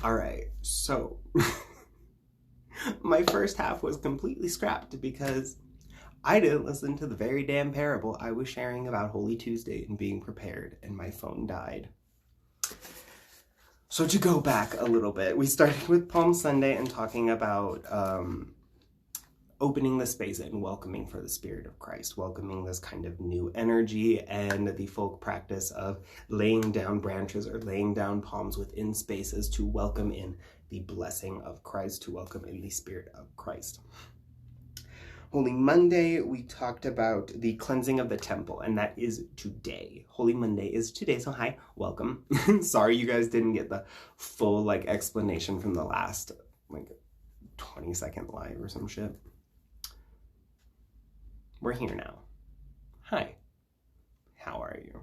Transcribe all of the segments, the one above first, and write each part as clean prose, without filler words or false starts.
All right, so my first half was completely scrapped because I didn't listen to the very damn parable I was sharing about Holy Tuesday and being prepared, and my phone died. So to go back a little bit, we started with Palm Sunday and talking about opening the space and welcoming for the Spirit of Christ, welcoming this kind of new energy and the folk practice of laying down branches or laying down palms within spaces to welcome in the blessing of Christ, to welcome in the Spirit of Christ. Holy Monday, we talked about the cleansing of the temple, and that is today. Holy Monday is today, so hi, welcome. Sorry you guys didn't get the full explanation from the last 20-second live or some shit. We're here now. Hi, how are you?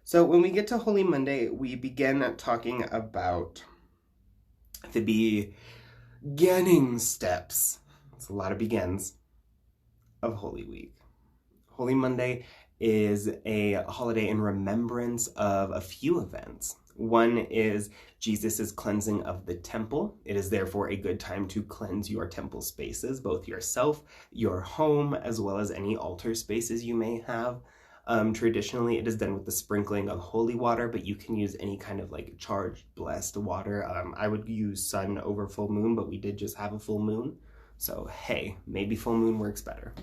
So when we get to Holy Monday, we begin talking about the beginning steps. It's a lot of begins of Holy Week. Holy Monday is a holiday in remembrance of a few events. One is Jesus' cleansing of the temple. It is therefore a good time to cleanse your temple spaces, both yourself, your home, as well as any altar spaces you may have. Traditionally, it is done with the sprinkling of holy water, but you can use any kind of charged, blessed water. I would use sun over full moon, but we did just have a full moon. So, hey, maybe full moon works better.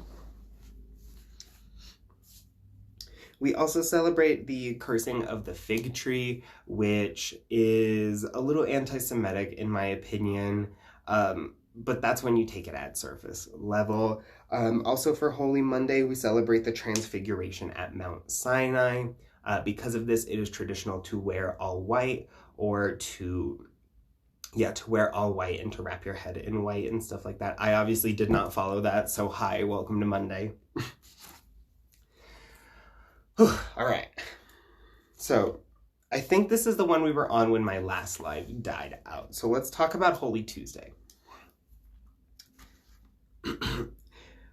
We also celebrate the cursing of the fig tree, which is a little anti-Semitic in my opinion, but that's when you take it at surface level. Also for Holy Monday, we celebrate the Transfiguration at Mt Sinai. Because of this, it is traditional to wear all white or to wear all white and to wrap your head in white and stuff like that. I obviously did not follow that, so hi, welcome to Monday. All right, so I think this is the one we were on when my last live died out. So let's talk about Holy Tuesday.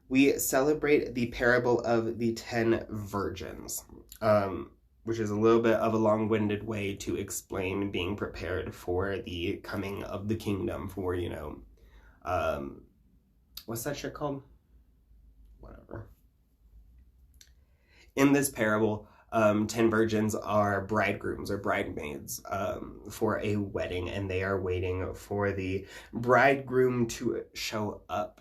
We celebrate the parable of the 10 virgins, which is a little bit of a long-winded way to explain being prepared for the coming of the kingdom, for, what's that shit called? Whatever. In this parable, 10 virgins are bridegrooms or bridesmaids for a wedding, and they are waiting for the bridegroom to show up.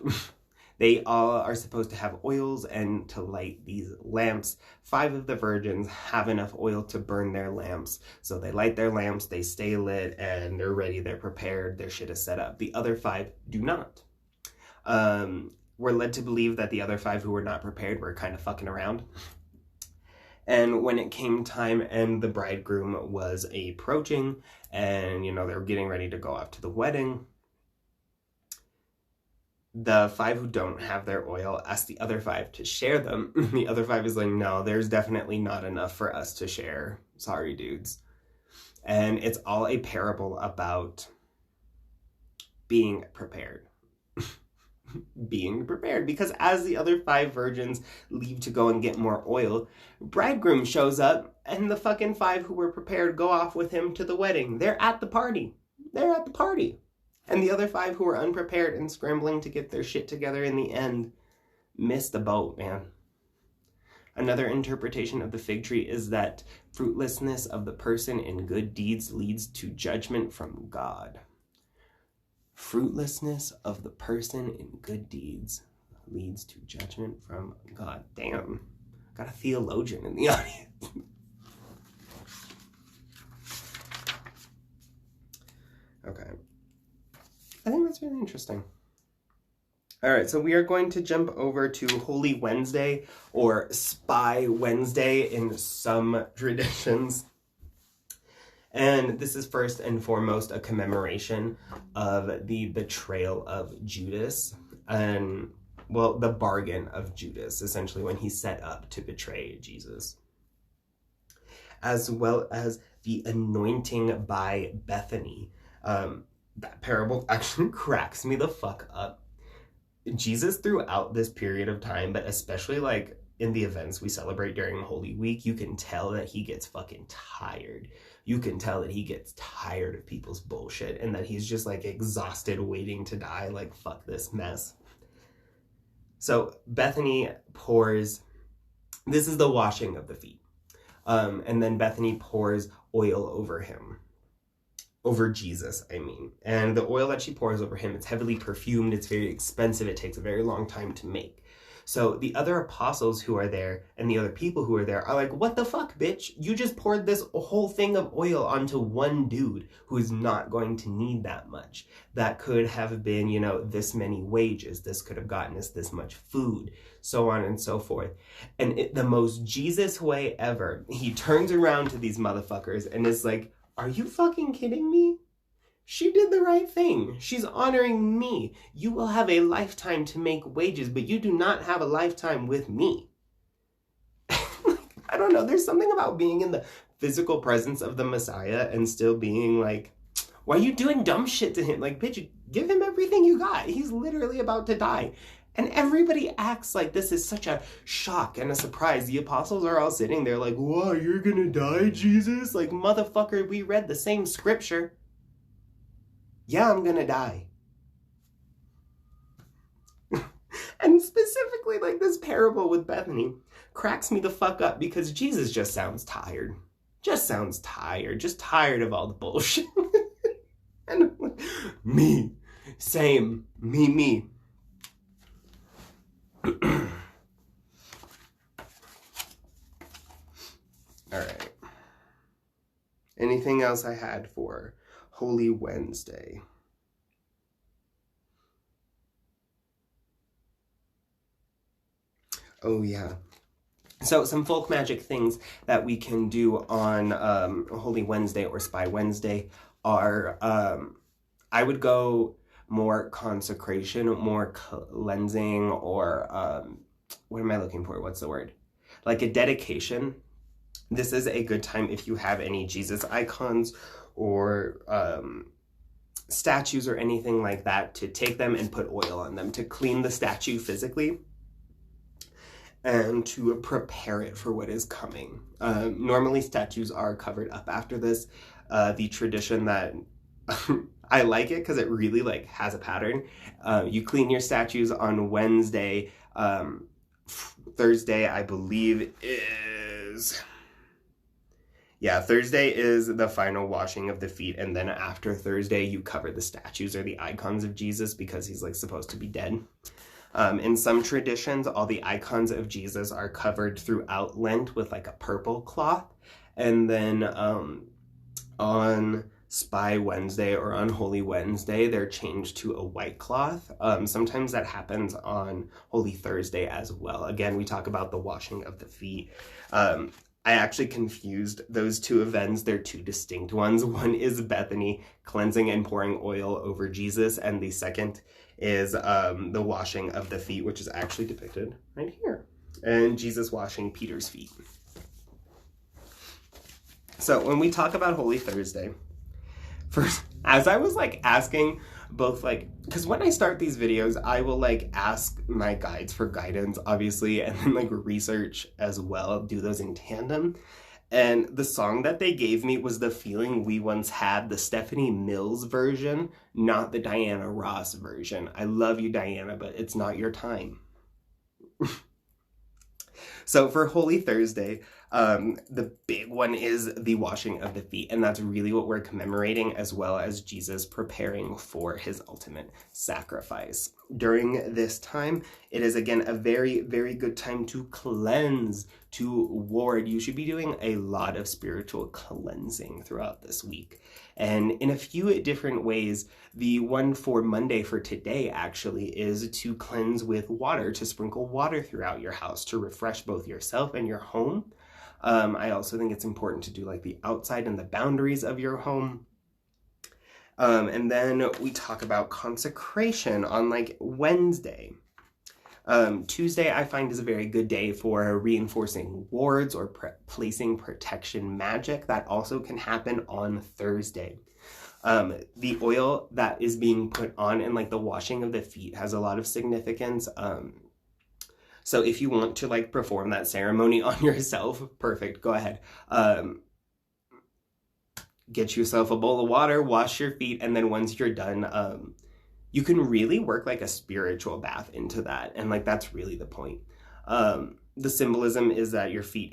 They all are supposed to have oils and to light these lamps. 5 of the virgins have enough oil to burn their lamps, so they light their lamps, they stay lit, and they're ready, they're prepared, their shit is set up. The other 5 do not. We're led to believe that the other 5 who were not prepared were kind of fucking around. And when it came time and the bridegroom was approaching and, they were getting ready to go off to the wedding, the 5 who don't have their oil ask the other 5 to share them. The other 5 is like, no, there's definitely not enough for us to share. Sorry, dudes. And it's all a parable about being prepared. Being prepared, because as the other 5 virgins leave to go and get more oil, bridegroom shows up and the fucking 5 who were prepared go off with him to the wedding. They're at the party. And the other 5 who were unprepared and scrambling to get their shit together in the end missed the boat, man. Another interpretation of the fig tree is that fruitlessness of the person in good deeds leads to judgment from God. Fruitlessness of the person in good deeds leads to judgment from God. Damn, got a theologian in the audience. Okay, I think that's really interesting. All right, so we are going to jump over to Holy Wednesday, or Spy Wednesday in some traditions. And this is first and foremost a commemoration of the betrayal of Judas, and, well, the bargain of Judas, essentially, when he set up to betray Jesus. As well as the anointing by Bethany. That parable actually cracks me the fuck up. Jesus, throughout this period of time, but especially in the events we celebrate during Holy Week, you can tell that he gets fucking tired. you can tell that he gets tired of people's bullshit and that he's just like exhausted waiting to die. Like, fuck this mess. So Bethany pours, this is the washing of the feet. And then Bethany pours oil over him. Over Jesus, I mean. And the oil that she pours over him, it's heavily perfumed, it's very expensive, it takes a very long time to make. So the other apostles who are there and the other people who are there are like, what the fuck, bitch? You just poured this whole thing of oil onto one dude who is not going to need that much. That could have been, you know, this many wages. This could have gotten us this much food, so on and so forth. And the most Jesus way ever, he turns around to these motherfuckers and is like, are you fucking kidding me? She did the right thing. She's honoring me. You will have a lifetime to make wages, but you do not have a lifetime with me. I don't know. There's something about being in the physical presence of the Messiah and still being like, why are you doing dumb shit to him? Like, bitch, give him everything you got. He's literally about to die. And everybody acts like this is such a shock and a surprise. The apostles are all sitting there like, whoa, you're gonna die, Jesus? Like, motherfucker, we read the same scripture. Yeah, I'm gonna die. And specifically, like, this parable with Bethany cracks me the fuck up because Jesus just sounds tired. Just sounds tired. Just tired of all the bullshit. And I'm like, me. Same. Me. All right. Anything else I had for Holy Wednesday? Oh, yeah. So some folk magic things that we can do on Holy Wednesday or Spy Wednesday are, I would go more consecration, more cleansing, or what am I looking for? What's the word? Like a dedication. This is a good time if you have any Jesus icons or statues or anything like that, to take them and put oil on them, to clean the statue physically and to prepare it for what is coming. Normally statues are covered up after this. The tradition that I like it because it really like has a pattern. You clean your statues on Wednesday. Thursday, I believe, is... Yeah, Thursday is the final washing of the feet, and then after Thursday, you cover the statues or the icons of Jesus because he's like supposed to be dead. In some traditions, all the icons of Jesus are covered throughout Lent with like a purple cloth, and then on Spy Wednesday or on Holy Wednesday, they're changed to a white cloth. Sometimes that happens on Holy Thursday as well. Again, we talk about the washing of the feet. I actually confused those two events. They're two distinct ones. One is Bethany cleansing and pouring oil over Jesus, and the second is the washing of the feet, which is actually depicted right here. And Jesus washing Peter's feet. So when we talk about Holy Thursday, first, as I was like asking both like, because when I start these videos, I will like ask my guides for guidance, obviously, and then like research as well, do those in tandem. And the song that they gave me was The Feeling We Once Had, the Stephanie Mills version, not the Diana Ross version. I love you, Diana, but it's not your time. So for Holy Thursday, the big one is the washing of the feet, and that's really what we're commemorating, as well as Jesus preparing for his ultimate sacrifice. During this time, it is again a very, very good time to cleanse, to ward. You should be doing a lot of spiritual cleansing throughout this week. And in a few different ways, the one for Monday for today actually is to cleanse with water, to sprinkle water throughout your house, to refresh both yourself and your home. I also think it's important to do like the outside and the boundaries of your home. And then we talk about consecration on like Wednesday. Tuesday I find is a very good day for reinforcing wards or placing protection magic. That also can happen on Thursday. The oil that is being put on and like the washing of the feet has a lot of significance. So if you want to like perform that ceremony on yourself, perfect, go ahead. get yourself a bowl of water, wash your feet, and then once you're done, you can really work like a spiritual bath into that. And like, that's really the point. The symbolism is that your feet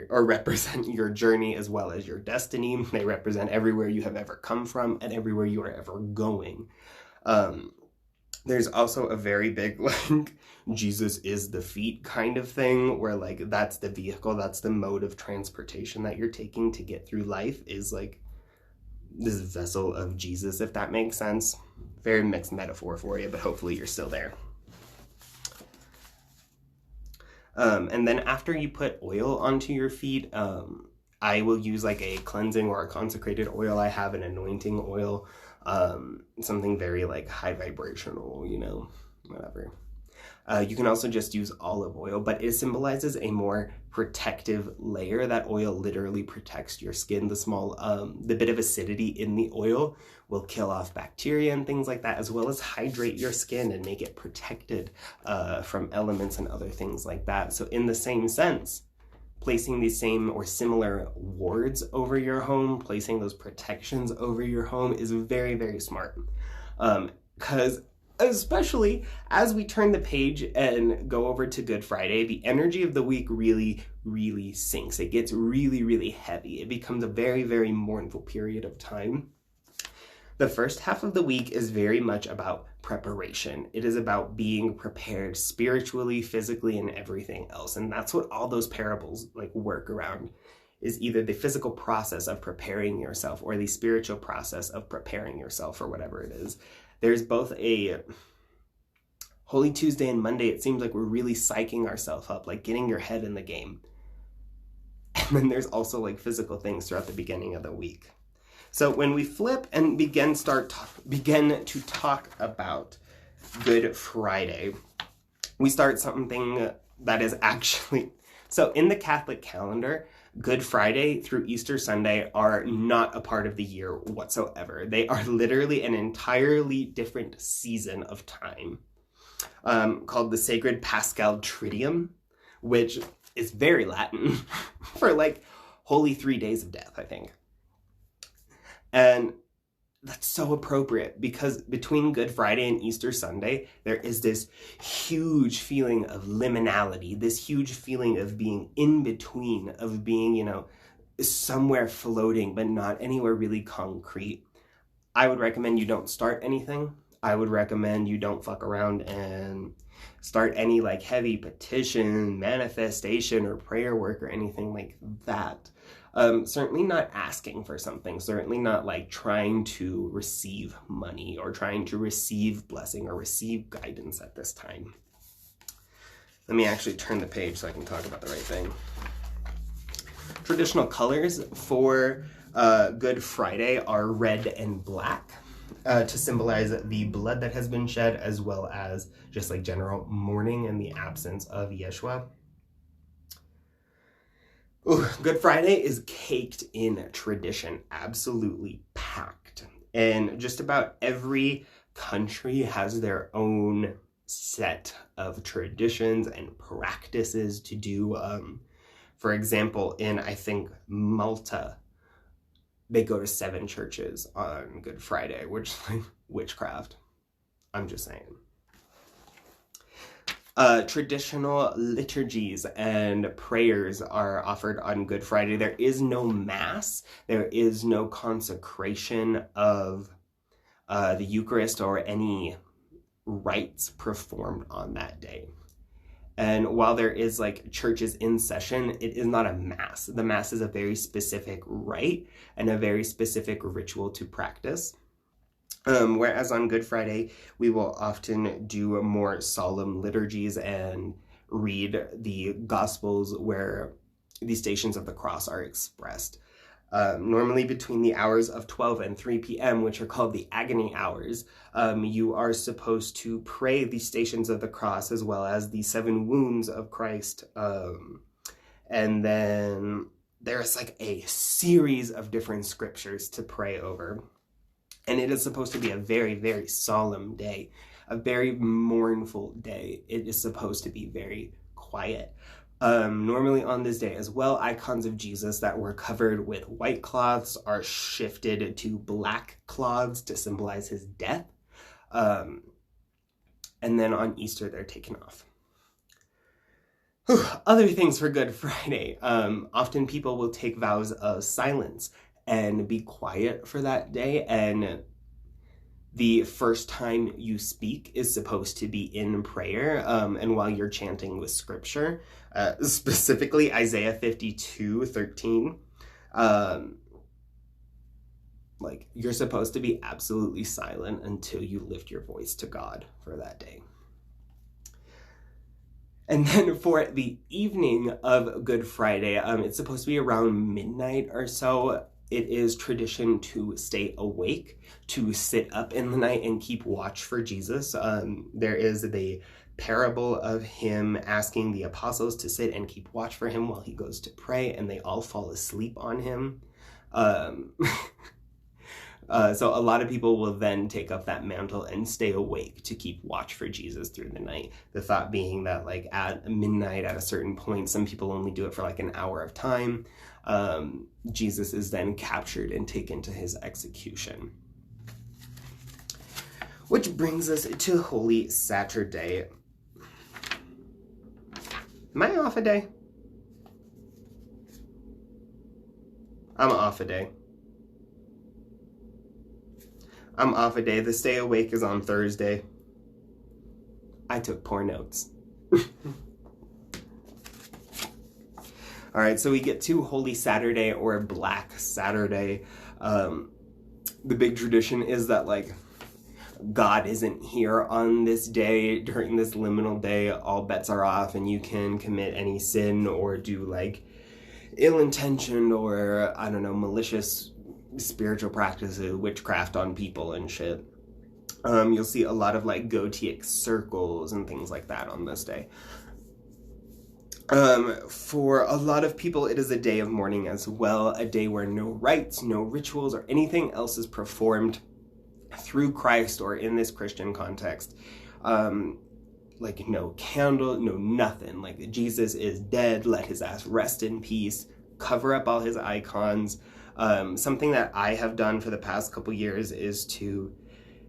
represent your journey as well as your destiny. They represent everywhere you have ever come from and everywhere you are ever going. There's also a very big, like, Jesus is the feet kind of thing, where like, that's the vehicle, that's the mode of transportation that you're taking to get through life, is like this vessel of Jesus, if that makes sense. Very mixed metaphor for you, but hopefully you're still there. And then after you put oil onto your feet, I will use like a cleansing or a consecrated oil. I have an anointing oil, something very like high vibrational, you know, whatever. You can also just use olive oil, but it symbolizes a more protective layer. That oil literally protects your skin. The bit of acidity in the oil will kill off bacteria and things like that, as well as hydrate your skin and make it protected from elements and other things like that. So in the same sense, placing these same or similar wards over your home, placing those protections over your home is very, very smart. Because especially as we turn the page and go over to Good Friday, the energy of the week really, really sinks. It gets really, really heavy. It becomes a very, very mournful period of time. The first half of the week is very much about preparation. It is about being prepared spiritually, physically, and everything else. And that's what all those parables like work around, is either the physical process of preparing yourself or the spiritual process of preparing yourself for whatever it is. There's both a Holy Tuesday and Monday, it seems like we're really psyching ourselves up, like getting your head in the game. And then there's also like physical things throughout the beginning of the week. So when we flip and begin to talk about Good Friday, we start something that is actually, so in the Catholic calendar, Good Friday through Easter Sunday are not a part of the year whatsoever. They are literally an entirely different season of time, called the Sacred Pascal Triddium, which is very Latin for like holy 3 days of death, I think. And that's so appropriate because between Good Friday and Easter Sunday, there is this huge feeling of liminality, this huge feeling of being in between, of being, you know, somewhere floating, but not anywhere really concrete. I would recommend you don't start anything. I would recommend you don't fuck around and start any like heavy petition, manifestation, or prayer work or anything like that. Certainly not asking for something, certainly not like trying to receive money or trying to receive blessing or receive guidance at this time. Let me actually turn the page so I can talk about the right thing. Traditional colors for Good Friday are red and black to symbolize the blood that has been shed, as well as just like general mourning and the absence of Yeshua. Ooh, Good Friday is caked in tradition, absolutely packed. And just about every country has their own set of traditions and practices to do. For example, in, I think, Malta, they go to 7 churches on Good Friday, which is like witchcraft. I'm just saying. Traditional liturgies and prayers are offered on Good Friday. There is no mass. There is no consecration of the Eucharist or any rites performed on that day. And while there is like churches in session, it is not a mass. The mass is a very specific rite and a very specific ritual to practice. Whereas on Good Friday, we will often do more solemn liturgies and read the Gospels where the Stations of the Cross are expressed. Normally between the hours of 12 and 3 p.m., which are called the agony hours, you are supposed to pray the Stations of the Cross as well as the 7 wounds of Christ. And then there's like a series of different scriptures to pray over. And it is supposed to be a very, very solemn day, a very mournful day. It is supposed to be very quiet. Normally on this day as well, icons of Jesus that were covered with white cloths are shifted to black cloths to symbolize his death. And then on Easter, they're taken off. Other things for Good Friday. Often people will take vows of silence and be quiet for that day. And the first time you speak is supposed to be in prayer, and while you're chanting with scripture, specifically Isaiah 52:13. Like, you're supposed to be absolutely silent until you lift your voice to God for that day. And then for the evening of Good Friday, it's supposed to be around midnight or so. It is tradition to stay awake, to sit up in the night and keep watch for Jesus. There is the parable of him asking the apostles to sit and keep watch for him while he goes to pray, and they all fall asleep on him. So a lot of people will then take up that mantle and stay awake to keep watch for Jesus through the night. The thought being that, like, at midnight, at a certain point, some people only do it for like an hour of time. Jesus is then captured and taken to his execution. Which brings us to Holy Saturday. Am I off a day? I'm off a day. I'm off a day. The stay awake is on Thursday. I took poor notes. All right, so we get to Holy Saturday or Black Saturday. The big tradition is that, like, God isn't here on this day. During this liminal day, all bets are off and you can commit any sin or do, like, ill-intentioned or, I don't know, malicious spiritual practices, witchcraft on people and shit. You'll see a lot of, like, goetic circles and things like that on this day. For a lot of people, it is a day of mourning as well, a day where no rites, no rituals, or anything else is performed through Christ or in this Christian context. Like, no candle, no nothing. Like, Jesus is dead, let his ass rest in peace, cover up all his icons. Something that I have done for the past couple years is to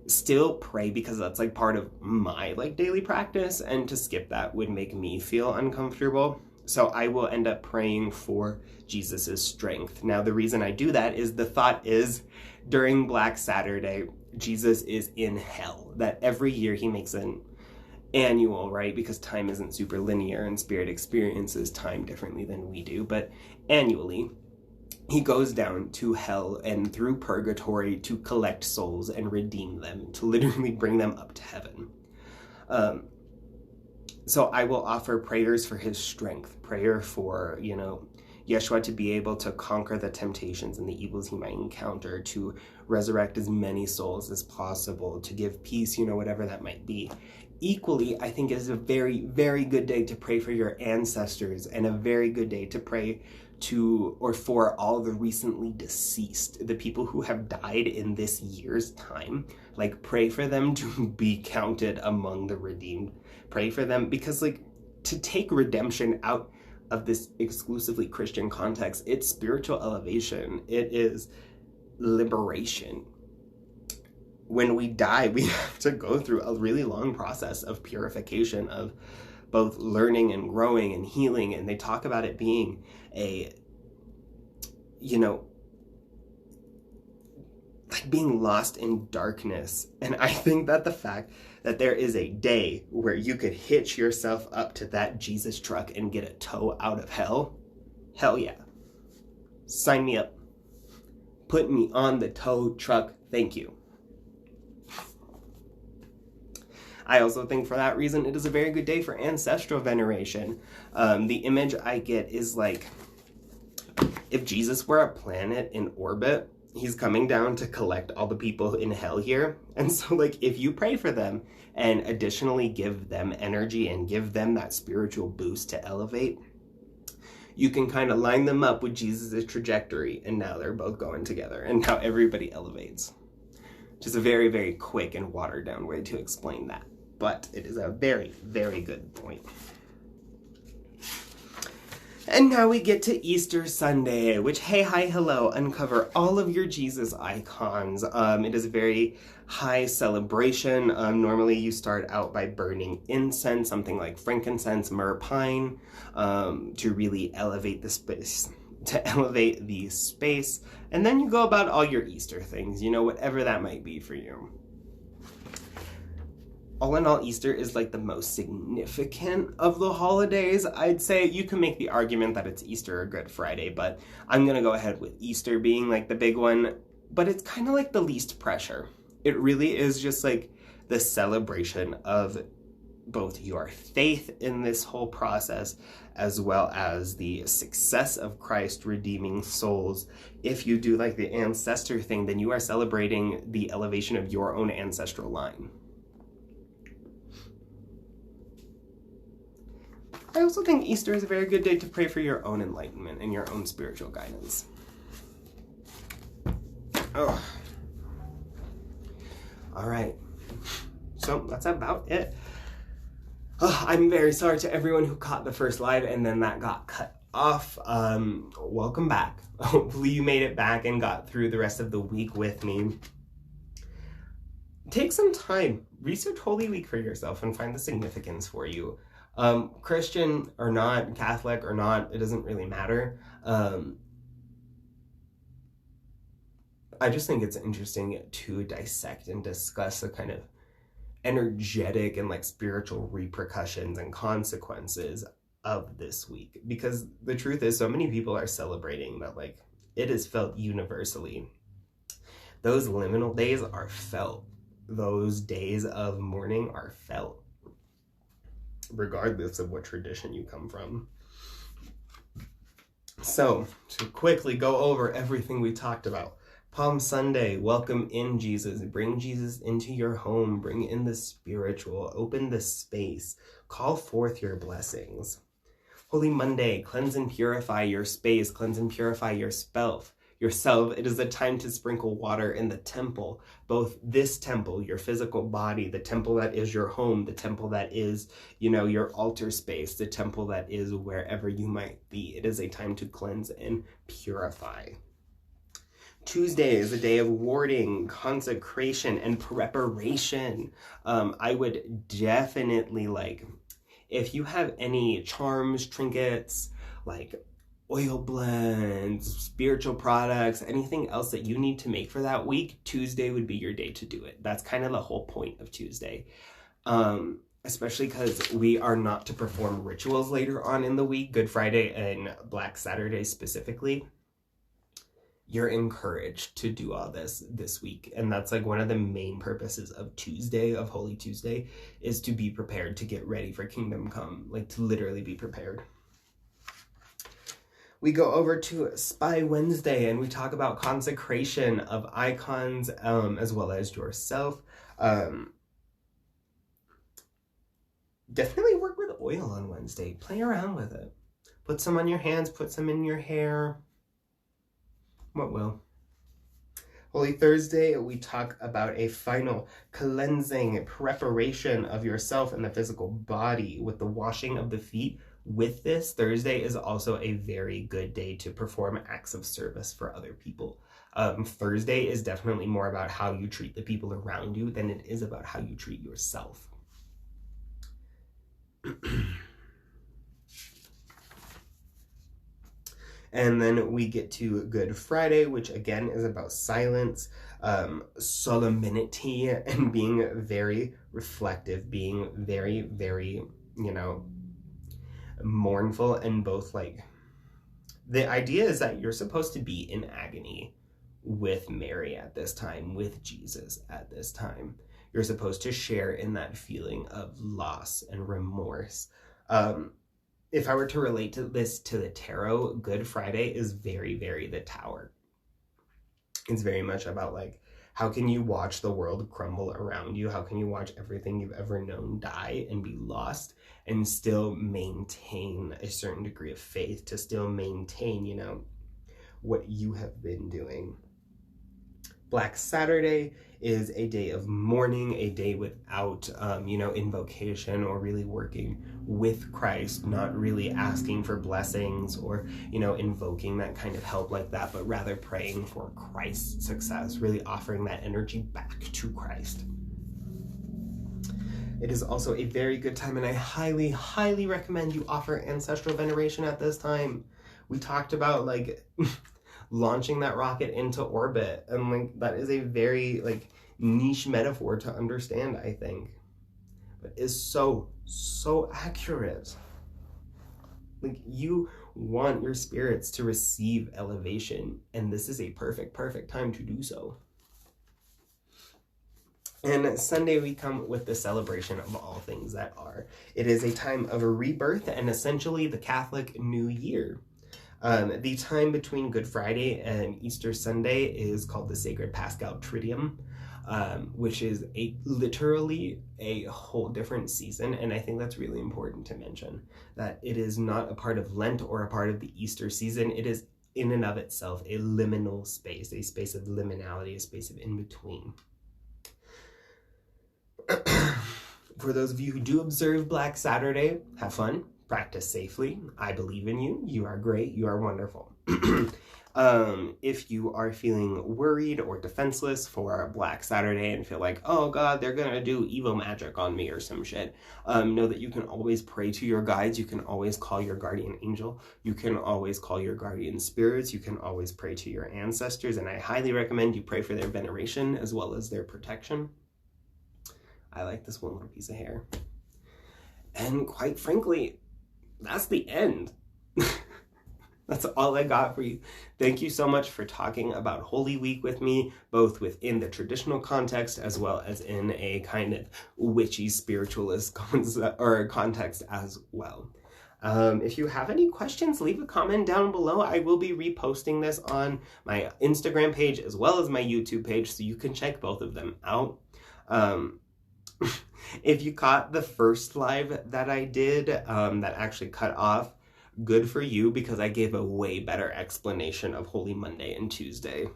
still pray, because that's, like, part of my, like, daily practice, and to skip that would make me feel uncomfortable. So I will end up praying for Jesus's strength. Now, the reason I do that is the thought is during Black Saturday, Jesus is in hell. That every year he makes an annual, right? Because time isn't super linear and spirit experiences time differently than we do, but annually, he goes down to hell and through purgatory to collect souls and redeem them, to literally bring them up to heaven. So I will offer prayers for his strength, prayer for, you know, Yeshua to be able to conquer the temptations and the evils he might encounter, to resurrect as many souls as possible, to give peace, you know, whatever that might be. Equally, I think it is a very, very good day to pray for your ancestors, and a very good day to pray to or for all the recently deceased, the people who have died in this year's time. Like, pray for them to be counted among the redeemed. Pray for them, because, like, to take redemption out of this exclusively Christian context, it's spiritual elevation. It is liberation. When we die, we have to go through a really long process of purification, of both learning and growing and healing. And they talk about it being a, you know, like being lost in darkness. And I think that the fact that there is a day where you could hitch yourself up to that Jesus truck and get a tow out of hell, hell yeah. Sign me up. Put me on the tow truck. Thank you. I also think for that reason, it is a very good day for ancestral veneration. The image I get is like, if Jesus were a planet in orbit, he's coming down to collect all the people in hell here. And so, like, if you pray for them and additionally give them energy and give them that spiritual boost to elevate, you can kind of line them up with Jesus' trajectory, and now they're both going together, and now everybody elevates. Just a very, very quick and watered down way to explain that. But it is a very, very good point. And now we get to Easter Sunday, which, hey, hi, hello, uncover all of your Jesus icons. It is a very high celebration. Normally you start out by burning incense, something like frankincense, myrrh, pine, to really elevate the space. And then you go about all your Easter things, whatever that might be for you. All in all, Easter is like the most significant of the holidays. I'd say you can make the argument that it's Easter or Good Friday, but I'm going to go ahead with Easter being like the big one. But it's kind of like the least pressure. It really is just like the celebration of both your faith in this whole process, as well as the success of Christ redeeming souls. If you do like the ancestor thing, then you are celebrating the elevation of your own ancestral line. I also think Easter is a very good day to pray for your own enlightenment and your own spiritual guidance. Oh. All right. So that's about it. I'm very sorry to everyone who caught the first live and then that got cut off. Welcome back. Hopefully you made it back and got through the rest of the week with me. Take some time. Research Holy Week for yourself and find the significance for you. Christian or not, Catholic or not, it doesn't really matter. I just think it's interesting to dissect and discuss the kind of energetic and like spiritual repercussions and consequences of this week. Because the truth is, so many people are celebrating that like it is felt universally. Those liminal days are felt. Those days of mourning are felt, regardless of what tradition you come from. So, to quickly go over everything we talked about. Palm Sunday, welcome in Jesus. Bring Jesus into your home. Bring in the spiritual. Open the space. Call forth your blessings. Holy Monday, cleanse and purify your space. Cleanse and purify yourself. It is a time to sprinkle water in the temple, both this temple, your physical body, the temple that is your home, the temple that is, your altar space, the temple that is wherever you might be. It is a time to cleanse and purify. Tuesday is a day of warding, consecration, and preparation. I would definitely if you have any charms, trinkets, oil blends, spiritual products, anything else that you need to make for that week, Tuesday would be your day to do it. That's kind of the whole point of Tuesday. Especially because we are not to perform rituals later on in the week, Good Friday and Black Saturday specifically. You're encouraged to do all this week. And that's one of the main purposes of Tuesday, of Holy Tuesday, is to be prepared to get ready for Kingdom Come, to literally be prepared. We go over to Spy Wednesday and we talk about consecration of icons as well as yourself. Definitely work with oil on Wednesday. Play around with it. Put some on your hands, put some in your hair. What will? Holy Thursday, we talk about a final cleansing preparation of yourself and the physical body with the washing of the feet. With this, Thursday is also a very good day to perform acts of service for other people. Thursday is definitely more about how you treat the people around you than it is about how you treat yourself. And then we get to Good Friday, which again is about silence, solemnity, and being very reflective, being very, very, mournful, and both the idea is that you're supposed to be in agony with Mary at this time, with Jesus at this time. You're supposed to share in that feeling of loss and remorse. If I were to relate this to the tarot, Good Friday is very, very the Tower. It's very much about how can you watch the world crumble around you? How can you watch everything you've ever known die and be lost and still maintain a certain degree of faith, to still maintain, what you have been doing. Black Saturday is a day of mourning, a day without, invocation or really working with Christ, not really asking for blessings or, invoking that kind of help like that, but rather praying for Christ's success, really offering that energy back to Christ. It is also a very good time, and I highly, highly recommend you offer ancestral veneration at this time. We talked about, launching that rocket into orbit, and that is a very niche metaphor to understand, I think, but is so accurate. You want your spirits to receive elevation, and this is a perfect time to do so. And Sunday we come with the celebration of all things that are. It is a time of a rebirth and essentially the Catholic New Year. The time between Good Friday and Easter Sunday is called the Sacred Pascal Triddium, which is literally a whole different season. And I think that's really important to mention, that it is not a part of Lent or a part of the Easter season. It is in and of itself a liminal space, a space of liminality, a space of in-between. For those of you who do observe Black Saturday, have fun. Practice safely. I believe in you. You are great. You are wonderful. If you are feeling worried or defenseless for Black Saturday and feel like, oh God, they're going to do evil magic on me or some shit, know that you can always pray to your guides. You can always call your guardian angel. You can always call your guardian spirits. You can always pray to your ancestors. And I highly recommend you pray for their veneration as well as their protection. I like this one little piece of hair. And quite frankly, that's the end. That's all I got for you. Thank you so much for talking about Holy Week with me, both within the traditional context as well as in a kind of witchy spiritualist context as well. If you have any questions, leave a comment down below. I will be reposting this on my Instagram page as well as my YouTube page, so you can check both of them out. If you caught the first live that I did, that actually cut off, good for you, because I gave a way better explanation of Holy Monday and Tuesday.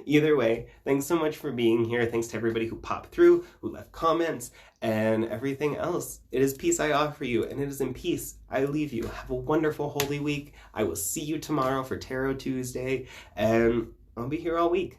Either way, thanks so much for being here. Thanks to everybody who popped through, who left comments, and everything else. It is peace I offer you, and it is in peace I leave you. Have a wonderful Holy Week. I will see you tomorrow for Tarot Tuesday, and I'll be here all week.